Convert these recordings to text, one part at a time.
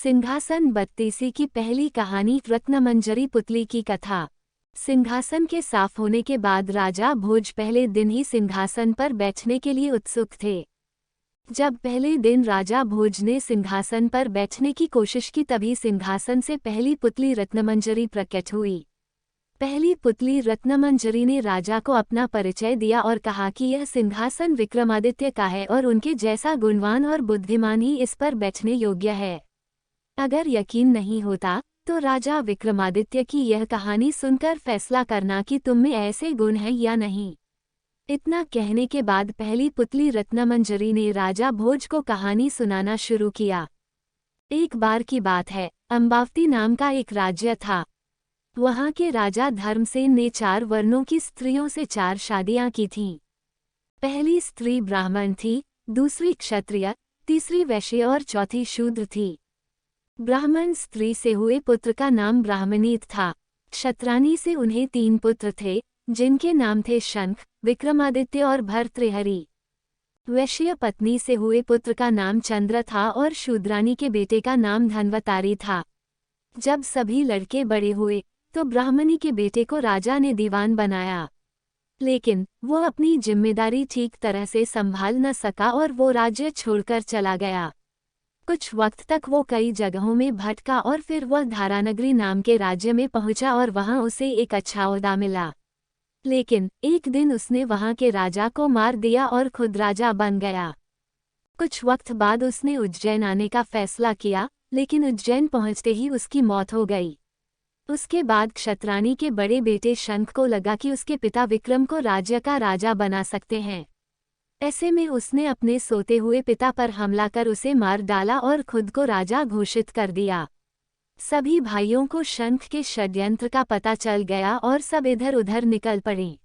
सिंहासन बत्तीसी की पहली कहानी रत्नमंजरी पुतली की कथा। सिंहासन के साफ होने के बाद राजा भोज पहले दिन ही सिंहासन पर बैठने के लिए उत्सुक थे। जब पहले दिन राजा भोज ने सिंहासन पर बैठने की कोशिश की तभी सिंहासन से पहली पुतली रत्नमंजरी प्रकट हुई। पहली पुतली रत्नमंजरी ने राजा को अपना परिचय दिया और कहा कि यह सिंहासन विक्रमादित्य का है और उनके जैसा गुणवान और बुद्धिमान ही इस पर बैठने योग्य है। अगर यकीन नहीं होता तो राजा विक्रमादित्य की यह कहानी सुनकर फैसला करना कि तुम में ऐसे गुण हैं या नहीं। इतना कहने के बाद पहली पुतली रत्नमंजरी ने राजा भोज को कहानी सुनाना शुरू किया। एक बार की बात है, अम्बावती नाम का एक राज्य था। वहां के राजा धर्मसेन ने 4 वर्णों की स्त्रियों से 4 शादियां की थीं। पहली स्त्री ब्राह्मण थी, दूसरी क्षत्रिय, तीसरी वैश्य और चौथी शूद्र थी। ब्राह्मण स्त्री से हुए पुत्र का नाम ब्राह्मणीत था। क्षत्रानी से उन्हें 3 पुत्र थे, जिनके नाम थे शंख, विक्रमादित्य और भर्तृहरि। वैश्य पत्नी से हुए पुत्र का नाम चंद्र था और शूद्रानी के बेटे का नाम धन्वतारी था। जब सभी लड़के बड़े हुए तो ब्राह्मणी के बेटे को राजा ने दीवान बनाया, लेकिन वो अपनी जिम्मेदारी ठीक तरह से संभाल न सका और वो राज्य छोड़कर चला गया। कुछ वक्त तक वो कई जगहों में भटका और फिर वह धारानगरी नाम के राज्य में पहुंचा और वहां उसे एक अच्छा ओहदा मिला। लेकिन एक दिन उसने वहां के राजा को मार दिया और खुद राजा बन गया। कुछ वक्त बाद उसने उज्जैन आने का फैसला किया, लेकिन उज्जैन पहुंचते ही उसकी मौत हो गई। उसके बाद क्षत्रानी के बड़े बेटे शंख को लगा कि उसके पिता विक्रम को राज्य का राजा बना सकते हैं। ऐसे में उसने अपने सोते हुए पिता पर हमला कर उसे मार डाला और खुद को राजा घोषित कर दिया। सभी भाइयों को शंख के षड्यंत्र का पता चल गया और सब इधर उधर निकल पड़े।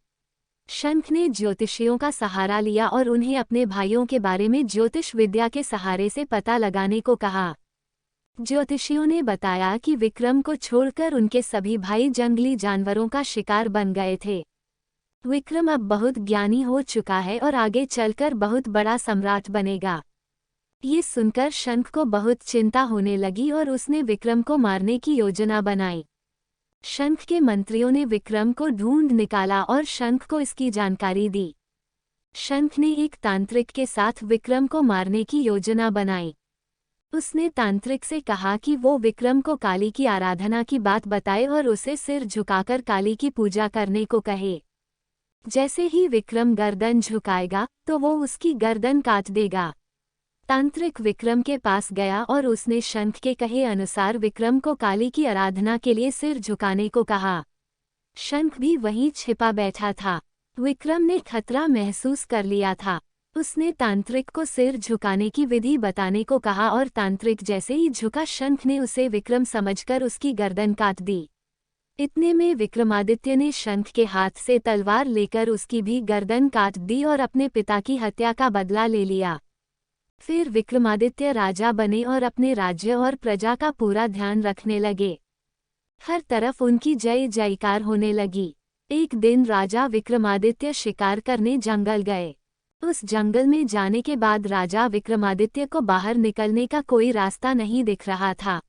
शंख ने ज्योतिषियों का सहारा लिया और उन्हें अपने भाइयों के बारे में ज्योतिष विद्या के सहारे से पता लगाने को कहा। ज्योतिषियों ने बताया कि विक्रम को छोड़कर उनके सभी भाई जंगली जानवरों का शिकार बन गए थे। विक्रम अब बहुत ज्ञानी हो चुका है और आगे चलकर बहुत बड़ा सम्राट बनेगा। ये सुनकर शंख को बहुत चिंता होने लगी और उसने विक्रम को मारने की योजना बनाई। शंख के मंत्रियों ने विक्रम को ढूंढ निकाला और शंख को इसकी जानकारी दी। शंख ने एक तांत्रिक के साथ विक्रम को मारने की योजना बनाई। उसने तांत्रिक से कहा कि वो विक्रम को काली की आराधना की बात बताए और उसे सिर झुकाकर काली की पूजा करने को कहे। जैसे ही विक्रम गर्दन झुकाएगा तो वो उसकी गर्दन काट देगा। तांत्रिक विक्रम के पास गया और उसने शंख के कहे अनुसार विक्रम को काली की आराधना के लिए सिर झुकाने को कहा। शंख भी वहीं छिपा बैठा था। विक्रम ने खतरा महसूस कर लिया था। उसने तांत्रिक को सिर झुकाने की विधि बताने को कहा और तांत्रिक जैसे ही झुका शंख ने उसे विक्रम समझकर उसकी गर्दन काट दी। इतने में विक्रमादित्य ने शंख के हाथ से तलवार लेकर उसकी भी गर्दन काट दी और अपने पिता की हत्या का बदला ले लिया। फिर विक्रमादित्य राजा बने और अपने राज्य और प्रजा का पूरा ध्यान रखने लगे। हर तरफ उनकी जय जयकार होने लगी। एक दिन राजा विक्रमादित्य शिकार करने जंगल गए। उस जंगल में जाने के बाद राजा विक्रमादित्य को बाहर निकलने का कोई रास्ता नहीं दिख रहा था।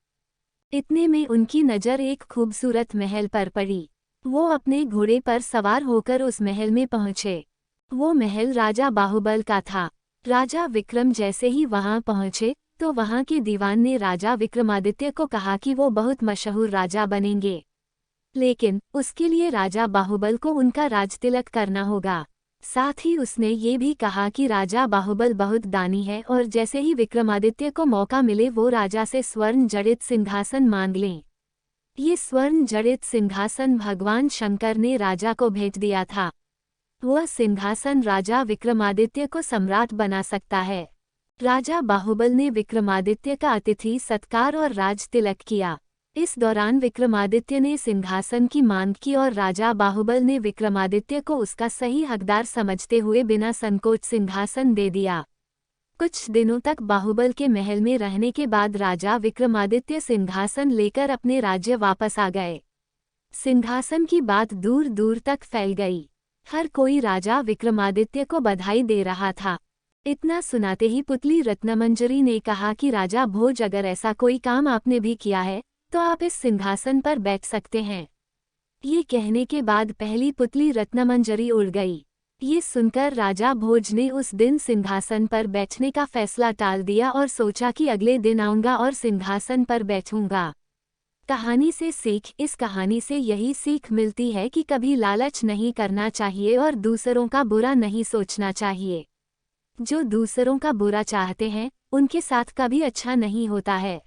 इतने में उनकी नज़र एक खूबसूरत महल पर पड़ी। वो अपने घोड़े पर सवार होकर उस महल में पहुंचे। वो महल राजा बाहुबल का था। राजा विक्रम जैसे ही वहां पहुंचे तो वहां के दीवान ने राजा विक्रमादित्य को कहा कि वो बहुत मशहूर राजा बनेंगे, लेकिन उसके लिए राजा बाहुबल को उनका राजतिलक करना होगा। साथ ही उसने ये भी कहा कि राजा बाहुबल बहुत दानी है और जैसे ही विक्रमादित्य को मौका मिले वो राजा से स्वर्ण जड़ित सिंहासन मांग लें। ये स्वर्ण जड़ित सिंहासन भगवान शंकर ने राजा को भेज दिया था। वह सिंहासन राजा विक्रमादित्य को सम्राट बना सकता है। राजा बाहुबल ने विक्रमादित्य का अतिथि सत्कार और राज तिलक किया। इस दौरान विक्रमादित्य ने सिंहासन की मांग की और राजा बाहुबल ने विक्रमादित्य को उसका सही हकदार समझते हुए बिना संकोच सिंहासन दे दिया। कुछ दिनों तक बाहुबल के महल में रहने के बाद राजा विक्रमादित्य सिंहासन लेकर अपने राज्य वापस आ गए। सिंहासन की बात दूर दूर तक फैल गई। हर कोई राजा विक्रमादित्य को बधाई दे रहा था। इतना सुनाते ही पुतली रत्नमंजरी ने कहा कि राजा भोज, अगर ऐसा कोई काम आपने भी किया है तो आप इस सिंहासन पर बैठ सकते हैं। ये कहने के बाद पहली पुतली रत्नमंजरी उड़ गई। ये सुनकर राजा भोज ने उस दिन सिंहासन पर बैठने का फैसला टाल दिया और सोचा कि अगले दिन आऊंगा और सिंहासन पर बैठूंगा। कहानी से सीख। इस कहानी से यही सीख मिलती है कि कभी लालच नहीं करना चाहिए और दूसरों का बुरा नहीं सोचना चाहिए। जो दूसरों का बुरा चाहते हैं उनके साथ कभी अच्छा नहीं होता है।